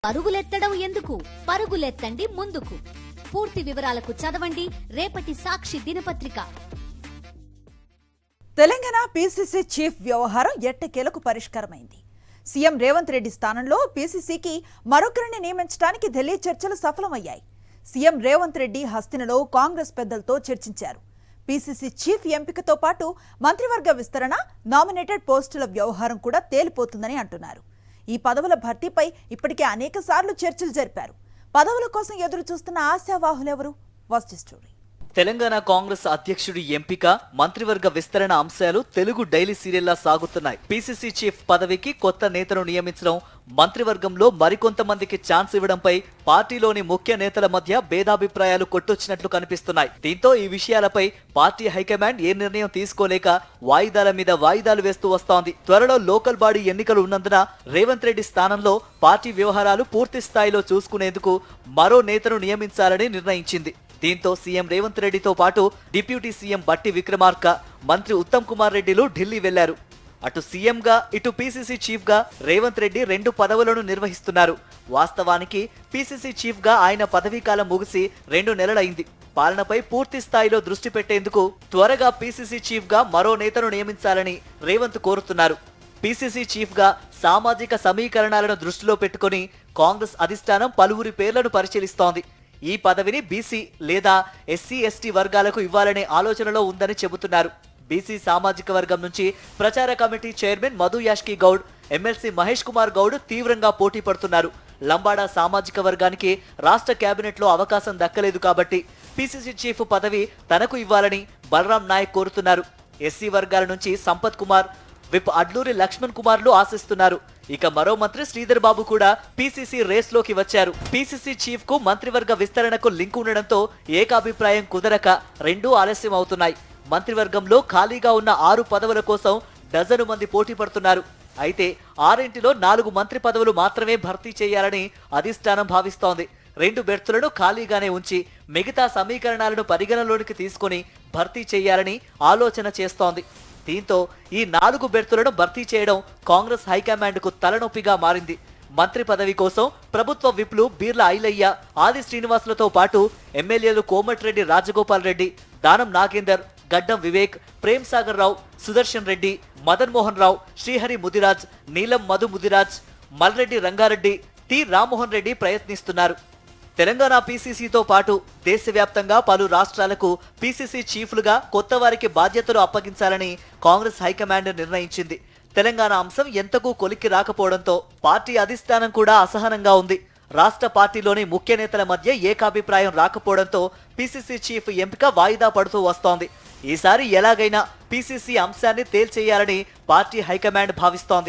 పరుగులెత్తడం ఎందుకు? పరుగులెత్తండి ముందుకు. పూర్తి వివరాలకు చదవండి రేపటి సాక్షి దినపత్రిక. తెలంగాణ పీసీసీ చీఫ్ వ్యవహారం ఎట్టకేలకు పరిష్కారమైంది. సీఎం రేవంత్ రెడ్డి స్థానంలో పీసీసీకి మరొకరిని నియమించడానికి ఢిల్లీ చర్చలు సఫలమయ్యాయి. సీఎం రేవంత్ రెడ్డి హస్తినలో కాంగ్రెస్ పెద్దలతో చర్చించారు. పీసీసీ చీఫ్ ఎంపికతో పాటు మంత్రివర్గ విస్తరణ, నామినేటెడ్ పోస్టుల వ్యవహారం కూడా తేలిపోతుందని అంటున్నారు. ఈ పదవుల భర్తీపై ఇప్పటికే అనేక సార్లు చర్చలు జరిపారు. పదవుల కోసం ఎదురు చూస్తున్న ఆశావాహులెవరు? Watch the story. Telangana Congress అధ్యక్షుడి ఎంపిక, మంత్రివర్గ విస్తరణ అంశాలు తెలుగు డైలీ సీరియల్లా సాగుతున్నాయి. పీసీసీ చీఫ్ పదవికి కొత్త నేతను నియమించడం, మంత్రివర్గంలో మరికొంతమందికి ఛాన్స్ ఇవ్వడంపై పార్టీలోని ముఖ్య నేతల మధ్య భేదాభిప్రాయాలు కొట్టొచ్చినట్లు కనిపిస్తున్నాయి. దీంతో ఈ విషయాలపై పార్టీ హైకమాండ్ ఏ నిర్ణయం తీసుకోలేక వాయిదాల మీద వాయిదాలు వేస్తూ వస్తోంది. త్వరలో లోకల్ బాడీ ఎన్నికలు ఉన్నందున రేవంత్ రెడ్డి స్థానంలో పార్టీ వ్యవహారాలు పూర్తి స్థాయిలో చూసుకునేందుకు మరో నేతను నియమించాలని నిర్ణయించింది. దీంతో సీఎం రేవంత్ రెడ్డితో పాటు డిప్యూటీ సీఎం బట్టి విక్రమార్క, మంత్రి ఉత్తమ్ కుమార్ రెడ్డిలు ఢిల్లీ వెళ్లారు. అటు సీఎంగా, ఇటు పీసీసీ చీఫ్గా రేవంత్ రెడ్డి 2 పదవులను నిర్వహిస్తున్నారు. వాస్తవానికి పీసీసీ చీఫ్గా ఆయన పదవీకాలం ముగిసి 2 నెలలైంది. పాలనపై పూర్తి స్థాయిలో దృష్టి పెట్టేందుకు త్వరగా పీసీసీ చీఫ్గా మరో నేతను నియమించాలని రేవంత్ కోరుతున్నారు. పీసీసీ చీఫ్గా సామాజిక సమీకరణాలను దృష్టిలో పెట్టుకుని కాంగ్రెస్ అధిష్టానం పలువురి పేర్లను పరిశీలిస్తోంది. ఈ పదవిని బీసీ లేదా ఎస్సీ ఎస్టీ వర్గాలకు ఇవ్వాలనే ఆలోచనలో ఉందని చెబుతున్నారు. బీసీ సామాజిక వర్గం నుంచి ప్రచార committee chairman Madhu Yaskhi Goud, MLC Mahesh Kumar Goud తీవ్రంగా పోటీ పడుతున్నారు. లంబాడా సామాజిక వర్గానికి రాష్ట్ర కేబినెట్లో అవకాశం దక్కలేదు కాబట్టి పీసీసీ చీఫ్ పదవి తనకు ఇవ్వాలని బలరాం నాయక్ కోరుతున్నారు. ఎస్సీ వర్గాల నుంచి సంపత్ కుమార్, విప్ అడ్లూరి లక్ష్మణ్ కుమార్లు ఆశిస్తున్నారు. ఇక మరో మంత్రి శ్రీధర్ బాబు కూడా పీసీసీ రేస్లోకి వచ్చారు. పీసీసీ చీఫ్ కు మంత్రివర్గ విస్తరణకు లింక్ ఉండడంతో ఏకాభిప్రాయం కుదరక 2 ఆలస్యం అవుతున్నాయి. మంత్రివర్గంలో ఖాళీగా ఉన్న 6 పదవుల కోసం డజను మంది పోటీ పడుతున్నారు. అయితే 6 4 మంత్రి పదవులు మాత్రమే భర్తీ చేయాలని అధిష్టానం భావిస్తోంది. 2 బెర్తులను ఖాళీగానే ఉంచి మిగతా సమీకరణాలను పరిగణలోనికి తీసుకుని భర్తీ చేయాలని ఆలోచన చేస్తోంది. దీంతో ఈ 4 బెర్తులను భర్తీ చేయడం కాంగ్రెస్ హైకమాండ్కు తలనొప్పిగా మారింది. మంత్రి పదవి కోసం ప్రభుత్వ విప్లు బీర్ల ఐలయ్య, ఆది శ్రీనివాసులతో పాటు ఎమ్మెల్యేలు కోమటిరెడ్డి రాజగోపాల్ రెడ్డి, దానం నాగేందర్, గడ్డం వివేక్, ప్రేమ్ సాగర్ రావు, సుదర్శన్ రెడ్డి, మదన్ మోహన్ రావు, శ్రీహరి ముదిరాజ్, నీలం మధు ముదిరాజ్, మల్రెడ్డి రంగారెడ్డి, టి రామ్మోహన్ రెడ్డి ప్రయత్నిస్తున్నారు. తెలంగాణ పీసీసీతో పాటు దేశవ్యాప్తంగా పలు రాష్ట్రాలకు పీసీసీ చీఫ్లుగా కొత్త వారికి బాధ్యతలు అప్పగించాలని కాంగ్రెస్ హైకమాండ్ నిర్ణయించింది. తెలంగాణ అంశం ఎంతకు కొలిక్కి రాకపోవడంతో పార్టీ అధిష్టానం కూడా అసహనంగా ఉంది. రాష్ట్ర పార్టీలోని ముఖ్య నేతల మధ్య ఏకాభిప్రాయం రాకపోవడంతో పీసీసీ చీఫ్ ఎంపిక వాయిదా పడుతూ వస్తోంది. ఈసారి ఎలాగైనా పీసీసీ అంశాన్ని తేల్చేయాలని పార్టీ హైకమాండ్ భావిస్తోంది.